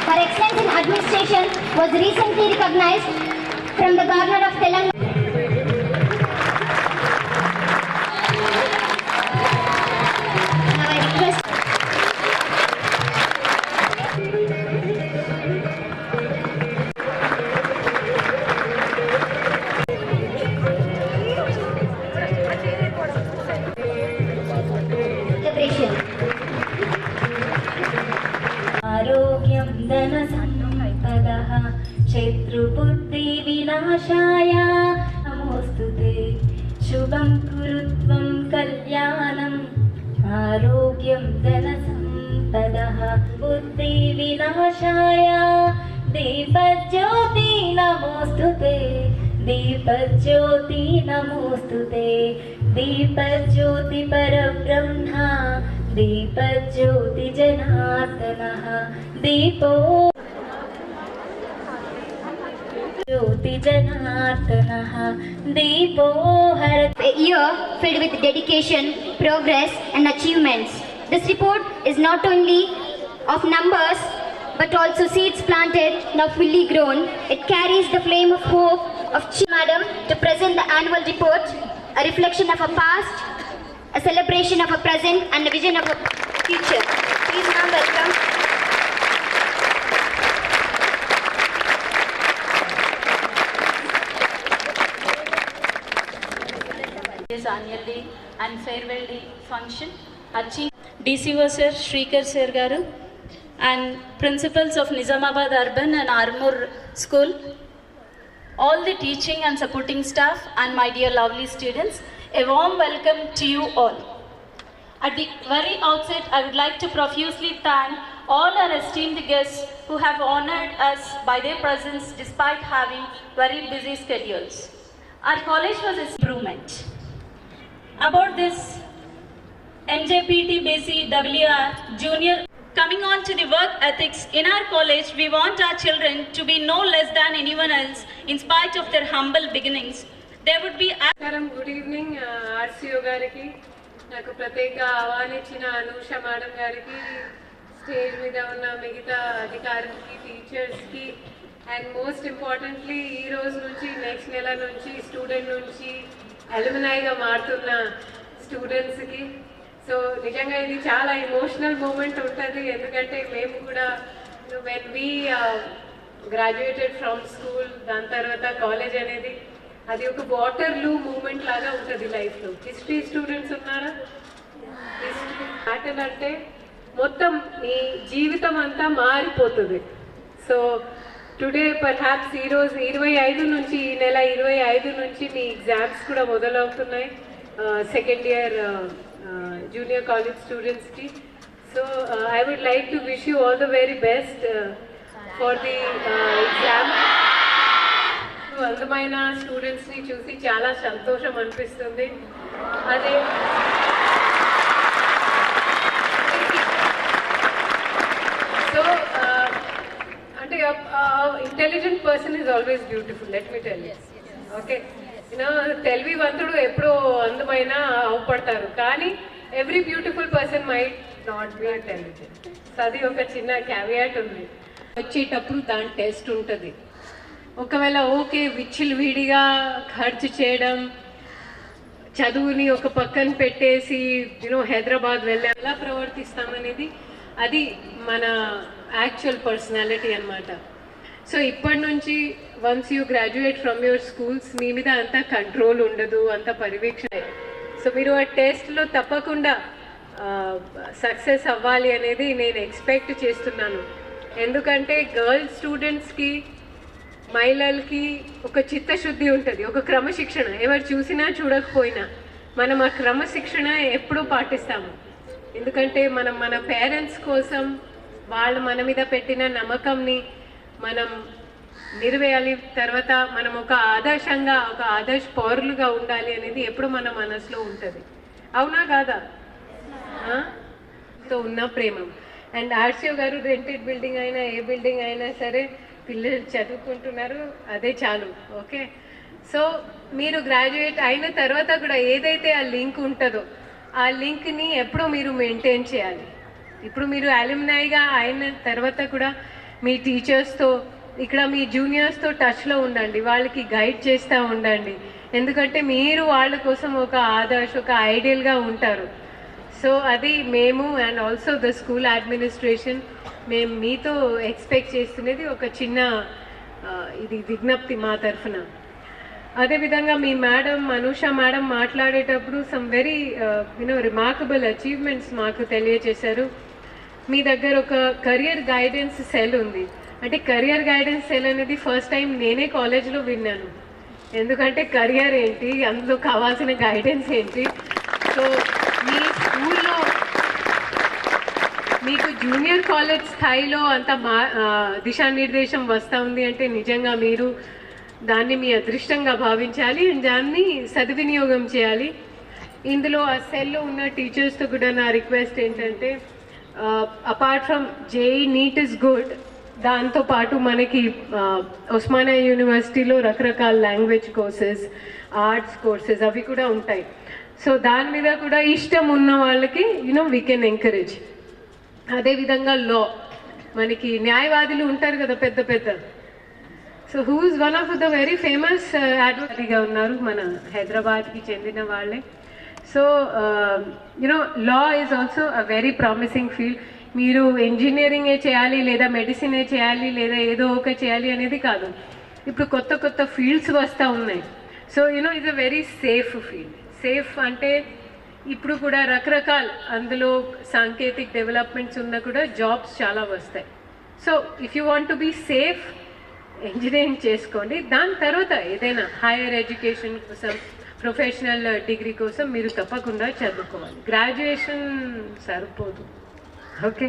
Her excellence in administration was recently recognized from the Governor of Telangana. आरोग्यं धन सम्पदः शत्रुबुद्धि विनाशाय नमोस्तुते शुभं कुरुत्वं कल्याणम् आरोग्यं धन सम्पदः बुद्धि विनाशाय दीपज्योति नमोस्तुते दीपज्योति नमोस्तुते दीपज्योति परब्रह्मा दीपज्योति जनार्दनः दीपो ज्योति जनार्दनः दीपो हर. A year filled with dedication, progress and achievements. This report is not only of numbers but also seeds planted, now fully grown. It carries the flame of hope of Chief Madam to present the annual report, a reflection of a past, a celebration of a present and a vision of a future. Please now welcome. This annual day and farewell day function achieved DCO Sir Shrikar Sir Garu and principals of Nizamabad Urban and Armoor School, all the teaching and supporting staff and my dear lovely students, a warm welcome to you all. At the very outset, I would like to profusely thank all our esteemed guests who have honored us by their presence despite having very busy schedules. Our college was an improvement. About this MJPT BC WR Junior, coming on to the work ethics in our college, we want our children to be no less than anyone else in spite of their humble beginnings. There would be good evening RCO గారికి, నాకు ప్రత్యేక ఆహ్వానించిన Anusha madam గారికి, stage మీద ఉన్న మిగతా అధికారులకి, టీచర్స్కి అండ్ మోస్ట్ ఇంపార్టెంట్లీ ఈ రోజు నుంచి నెక్స్ట్ నెల నుంచి స్టూడెంట్ నుంచి అలుమినైగా మారుతున్న స్టూడెంట్స్కి. సో నిజంగా ఇది చాలా ఎమోషనల్ మూమెంట్ ఉంటుంది, ఎందుకంటే మేము కూడా when we graduated from school, దాని తర్వాత కాలేజ్ అనేది అది ఒక వాటర్లూ మూమెంట్ లాగా ఉంటుంది లైఫ్లో. హిస్టరీ స్టూడెంట్స్ ఉన్నారా? హిస్టరీ మ్యాటర్ అంటే మొత్తం మీ జీవితం అంతా మారిపోతుంది. సో టుడే పర్హాప్స్ ఈరోజు 25 నుంచి, ఈ నెల 25 నుంచి మీ ఎగ్జామ్స్ కూడా మొదలవుతున్నాయి సెకండ్ ఇయర్ జూనియర్ కాలేజ్ స్టూడెంట్స్కి. So I would like to wish you all the very best for the exam. అందమైన స్టూడెంట్స్ని చూసి చాలా సంతోషం అనిపిస్తుంది. అదే సో అంటే intelligent person is always beautiful, let me tell you. Okay, తెలివివంతుడు ఎప్పుడో అందమైన అవపడతారు, కానీ every beautiful person might not be intelligent. So అది ఒక చిన్న క్యావియాట్ ఉంది. వచ్చేటప్పుడు దాని టెస్ట్ ఉంటుంది. ఒకవేళ ఓకే విడిగా ఖర్చు చేయడం, చదువుని ఒక పక్కన పెట్టేసి హైదరాబాద్ వెళ్ళి ఎలా ప్రవర్తిస్తామనేది అది మన యాక్చువల్ పర్సనాలిటీ అన్నమాట. సో ఇప్పటి నుంచి once you graduate from your schools, మీ మీద అంత కంట్రోల్ ఉండదు, అంత పర్యవేక్షణ. సో మీరు ఆ టెస్ట్లో తప్పకుండా సక్సెస్ అవ్వాలి అనేది నేను ఎక్స్పెక్ట్ చేస్తున్నాను. ఎందుకంటే గర్ల్స్ స్టూడెంట్స్కి, మహిళలకి ఒక చిత్తశుద్ధి ఉంటుంది, ఒక క్రమశిక్షణ. ఎవరు చూసినా చూడకపోయినా మనం ఆ క్రమశిక్షణ ఎప్పుడూ పాటిస్తాము. ఎందుకంటే మనం మన పేరెంట్స్ కోసం వాళ్ళు మన మీద పెట్టిన నమ్మకంని మనం నిర్వేయాలి. తర్వాత మనం ఒక ఆదర్శంగా, ఒక ఆదర్శ పౌరులుగా ఉండాలి అనేది ఎప్పుడు మన మనసులో ఉంటుంది. అవునా కాదా? తో ఉన్న ప్రేమం. అండ్ ఆర్సీఓ గారు రెంటెడ్ బిల్డింగ్ అయినా ఏ బిల్డింగ్ అయినా సరే పిల్లలు చదువుకుంటున్నారు, అదే చాలు. ఓకే, సో మీరు గ్రాడ్యుయేట్ అయిన తర్వాత కూడా ఏదైతే ఆ లింక్ ఉంటుందో ఆ లింక్ని ఎప్పుడూ మీరు మెయింటైన్ చేయాలి. ఇప్పుడు మీరు అలుమినైగా అయిన తర్వాత కూడా మీ టీచర్స్తో ఇక్కడ మీ జూనియర్స్తో టచ్లో ఉండండి, వాళ్ళకి గైడ్ చేస్తూ ఉండండి. ఎందుకంటే మీరు వాళ్ళ కోసం ఒక ఆదర్శ్, ఒక ఐడియల్గా ఉంటారు. సో అది మేము and also the school administration మేము మీతో ఎక్స్పెక్ట్ చేస్తున్నది ఒక చిన్న ఇది విజ్ఞప్తి మా తరఫున. అదేవిధంగా మీ మేడం అనూష మేడం మాట్లాడేటప్పుడు సమ్ వెరీ రిమార్కబుల్ అచీవ్మెంట్స్ మాకు తెలియజేశారు. మీ దగ్గర ఒక కెరియర్ గైడెన్స్ సెల్ ఉంది. అంటే కెరియర్ గైడెన్స్ సెల్ అనేది ఫస్ట్ టైం నేనే కాలేజ్లో విన్నాను. ఎందుకంటే కెరియర్ ఏంటి, అందులో కావాల్సిన గైడెన్స్ ఏంటి. సో మీ స్కూల్లో మీకు జూనియర్ కాలేజ్ స్థాయిలో అంత దిశానిర్దేశం వస్తూ ఉంది అంటే నిజంగా మీరు దాన్ని మీ అదృష్టంగా భావించాలి అండ్ దాన్ని సద్వినియోగం చేయాలి. ఇందులో ఆ సెల్లో ఉన్న టీచర్స్తో కూడా నా రిక్వెస్ట్ ఏంటంటే apart from JEE NEET is good, దాంతోపాటు మనకి ఉస్మానియా యూనివర్సిటీలో రకరకాల లాంగ్వేజ్ కోర్సెస్, ఆర్ట్స్ కోర్సెస్ అవి కూడా ఉంటాయి. సో దాని మీద కూడా ఇష్టం ఉన్న వాళ్ళకి వీ కెన్ ఎంకరేజ్. అదేవిధంగా లా, మనకి న్యాయవాదులు ఉంటారు కదా పెద్ద పెద్ద. So who is one of the very famous అడ్వకేట్గా ఉన్నారు, మన హైదరాబాద్కి చెందిన వాళ్ళే. So law is also a very promising field. మీరు ఇంజనీరింగే చేయాలి లేదా మెడిసినే చేయాలి లేదా ఏదో ఒక చేయాలి అనేది కాదు. ఇప్పుడు కొత్త కొత్త ఫీల్డ్స్ వస్తూ ఉన్నాయి. So it's a very safe field. Safe అంటే ఇప్పుడు కూడా రకరకాల అందులో సాంకేతిక డెవలప్మెంట్స్ ఉన్నా కూడా జాబ్స్ చాలా వస్తాయి. So if you want to be safe, engineering చేసుకోండి. దాని తర్వాత ఏదైనా హైయర్ ఎడ్యుకేషన్ కోసం, ప్రొఫెషనల్ డిగ్రీ కోసం మీరు తప్పకుండా చదువుకోవాలి. గ్రాడ్యుయేషన్ సరిపోదు. ఓకే,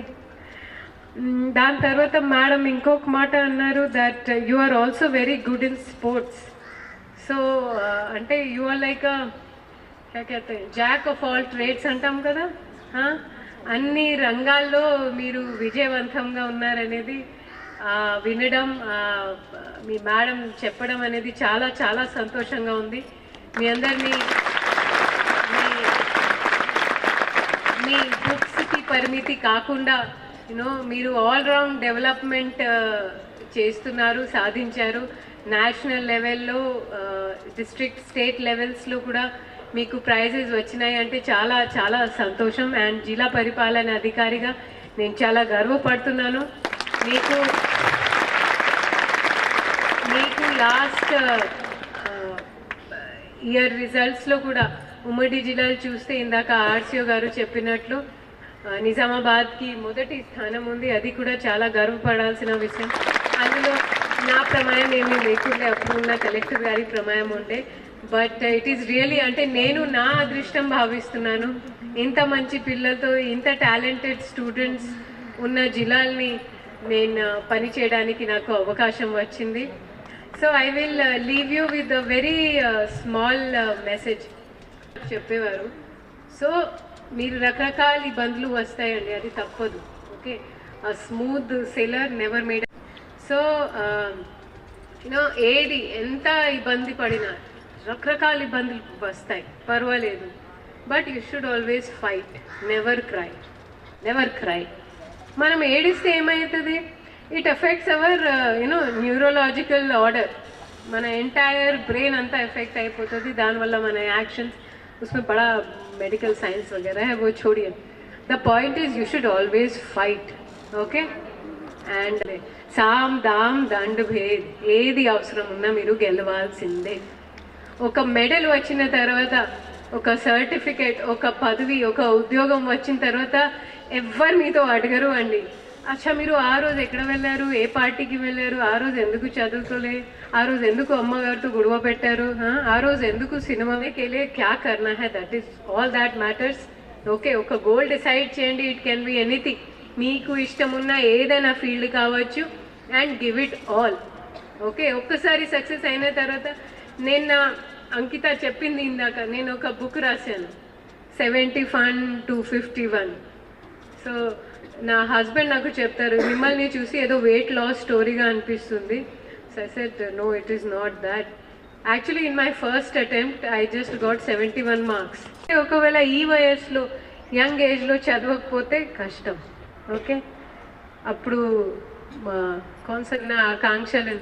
దాని తర్వాత మేడం ఇంకొక మాట అన్నారు, that you are also very good in sports. So అంటే you are like jack of all trades అంటాం కదా, అన్ని రంగాల్లో మీరు విజయవంతంగా ఉన్నారనేది వినడం, మీ మేడం చెప్పడం అనేది చాలా చాలా సంతోషంగా ఉంది. మీ అందరినీ మీ బుక్స్కి పరిమితి కాకుండా మీరు ఆల్రౌండ్ డెవలప్మెంట్ చేస్తున్నారు, సాధించారు. నేషనల్ లెవెల్లో, డిస్ట్రిక్ట్, స్టేట్ లెవెల్స్లో కూడా మీకు ప్రైజెస్ వచ్చినాయి అంటే చాలా చాలా సంతోషం. అండ్ జిల్లా పరిపాలన అధికారిగా నేను చాలా గర్వపడుతున్నాను. మీకు లాస్ట్ ఇయర్ రిజల్ట్స్లో కూడా ఉమ్మడి జిల్లాలు చూస్తే ఇందాక ఆర్సీఓ గారు చెప్పినట్లు నిజామాబాద్కి మొదటి స్థానం ఉంది. అది కూడా చాలా గర్వపడాల్సిన విషయం. అందులో నా ప్రమేయం ఏమీ లేకుండే, అప్పుడు ఉన్న కలెక్టర్ గారి ప్రమేయం ఉండే. బట్ ఇట్ ఈస్ రియలీ, అంటే నేను నా అదృష్టం భావిస్తున్నాను. ఇంత మంచి పిల్లలతో, ఇంత టాలెంటెడ్ స్టూడెంట్స్ ఉన్న జిల్లాల్ని నేను పని చేయడానికి నాకు అవకాశం వచ్చింది. So I will leave you with a very small message. చెప్పేవారు, సో మీరు రకరకాల ఇబ్బందులు వస్తాయండి, అది తప్పదు. Okay, smooth sailor never made. So ఏది ఎంత ఇబ్బంది పడినా రకరకాల ఇబ్బందులు వస్తాయి, పర్వాలేదు. But you should always fight, never cry, never cry. మనం ఏడిస్తే ఏమవుతుంది, it affects our neurological order. మన ఎంటైర్ బ్రెయిన్ అంతా ఎఫెక్ట్ అయిపోతుంది. దానివల్ల మన యాక్షన్స్ उसमें बड़ा मेडिकल साइंस वगैरह है, वो छोड़िए. The point is you should always fight. Okay, and సామ్ దామ్ దండ్ భేద్ ఏది అవసరం ఉన్నా మీరు గెలవాల్సిందే. ఒక మెడల్ వచ్చిన తర్వాత, ఒక సర్టిఫికేట్, ఒక పదవి, ఒక ఉద్యోగం వచ్చిన తర్వాత ఎవ్వరు మీతో అడగరు అండి, అచ్చా మీరు ఆ రోజు ఎక్కడ వెళ్ళారు, ఏ పార్టీకి వెళ్ళారు, ఆ రోజు ఎందుకు చదువుకోలే, ఆ రోజు ఎందుకు అమ్మగారితో గొడవ పెట్టారు, ఆ రోజు ఎందుకు సినిమాకి వెళ్ళే క్యా కర్నా హై, that is all that matters. Okay, ఒక గోల్ డిసైడ్ చేయండి. ఇట్ కెన్ బి ఎనీథింగ్, మీకు ఇష్టం ఉన్న ఏదైనా ఫీల్డ్ కావచ్చు, and give it all. Okay, ఒక్కసారి సక్సెస్ అయిన తర్వాత, నేను అంకిత చెప్పింది ఇందాక, నేను ఒక బుక్ రాశాను 71 to 51. సో నా హస్బెండ్ నాకు చెప్తారు, మిమ్మల్ని చూసి ఏదో వెయిట్ లాస్ స్టోరీగా అనిపిస్తుంది. So I said no, it is not that. Actually in my first attempt I just got 71 marks. ఒకవేళ ఈ వయసులో, యంగ్ ఏజ్లో చదవకపోతే కష్టం. ఓకే, అప్పుడు కొనసాగిన ఆకాంక్షలు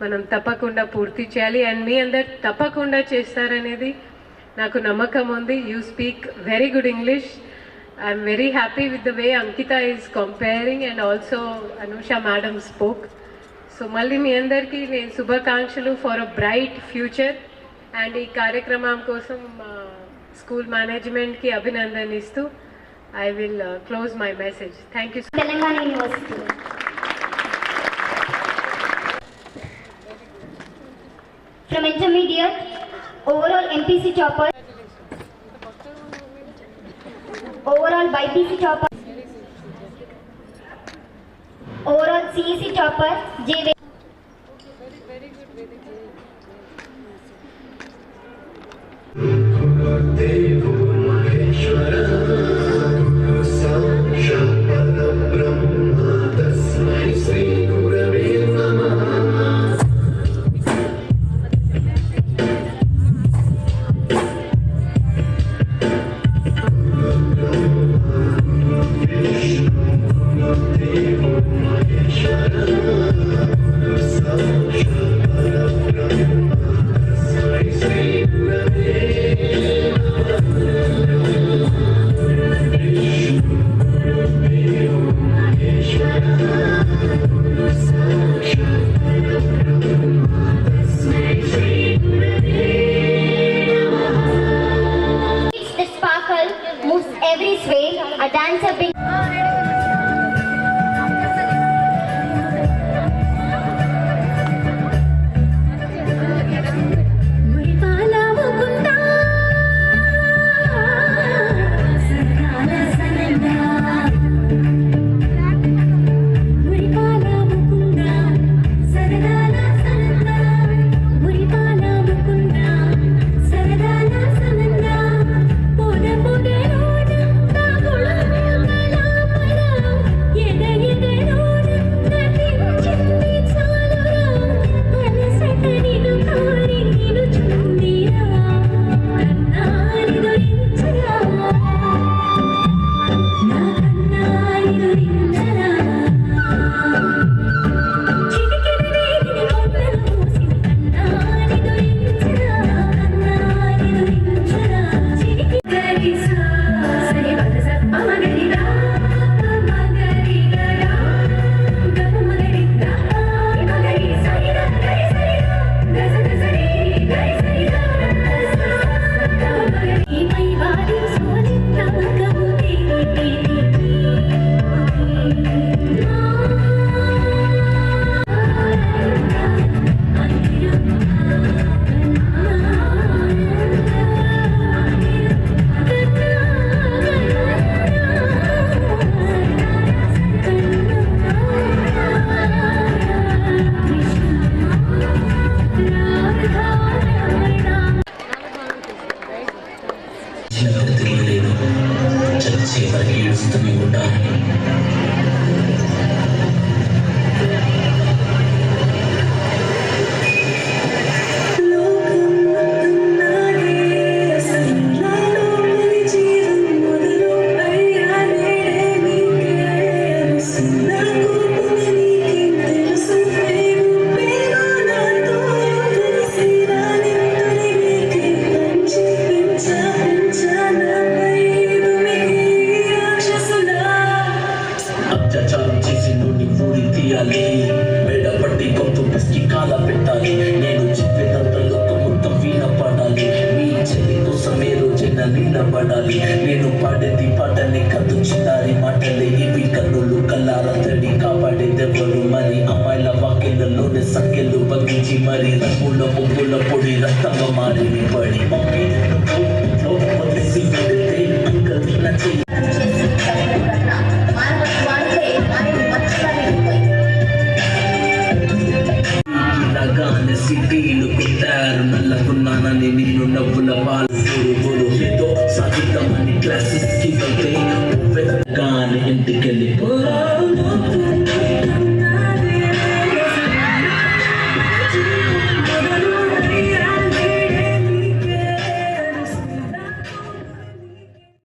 మనం తప్పకుండా పూర్తి చేయాలి. అండ్ మీ అందరు తప్పకుండా చేస్తారనేది నాకు నమ్మకం ఉంది. You speak very good English. I'm very happy with the way Ankita is comparing and also Anusha madam spoke. So మళ్ళీ మీ అందరికీ నేను శుభాకాంక్షలు for a bright future. And ఈ కార్యక్రమం కోసం స్కూల్ మేనేజ్మెంట్కి అభినందనిస్తూ I will close my message. Thank you. Telangana University. From intermediate, overall MPC topper, overall BPC topper, overall CEC topper, J. The sparkle moves every sway, a dancer big. నేను పాడేది పాటలే కథ చిన్నారి మాటలే ఇవి కన్నులు కల్లారా తడి కాపాడేదెవరు మరి అమ్మాయిల వాక్యలలోనే సంఖ్యలు బంధించి మరి రంగుల పొంగుల పొడి రక్తంగా మారి పడి మమ్మీ వదిసి పెడితే అంకల్ నచ్చి సిటీలు కొట్టారు నల్లకున్నానని నిన్ను నవ్వుల పాలు సాధిద్దామని క్లాసెస్ కి వెళ్తే ఇంటికెళ్ళిపోతా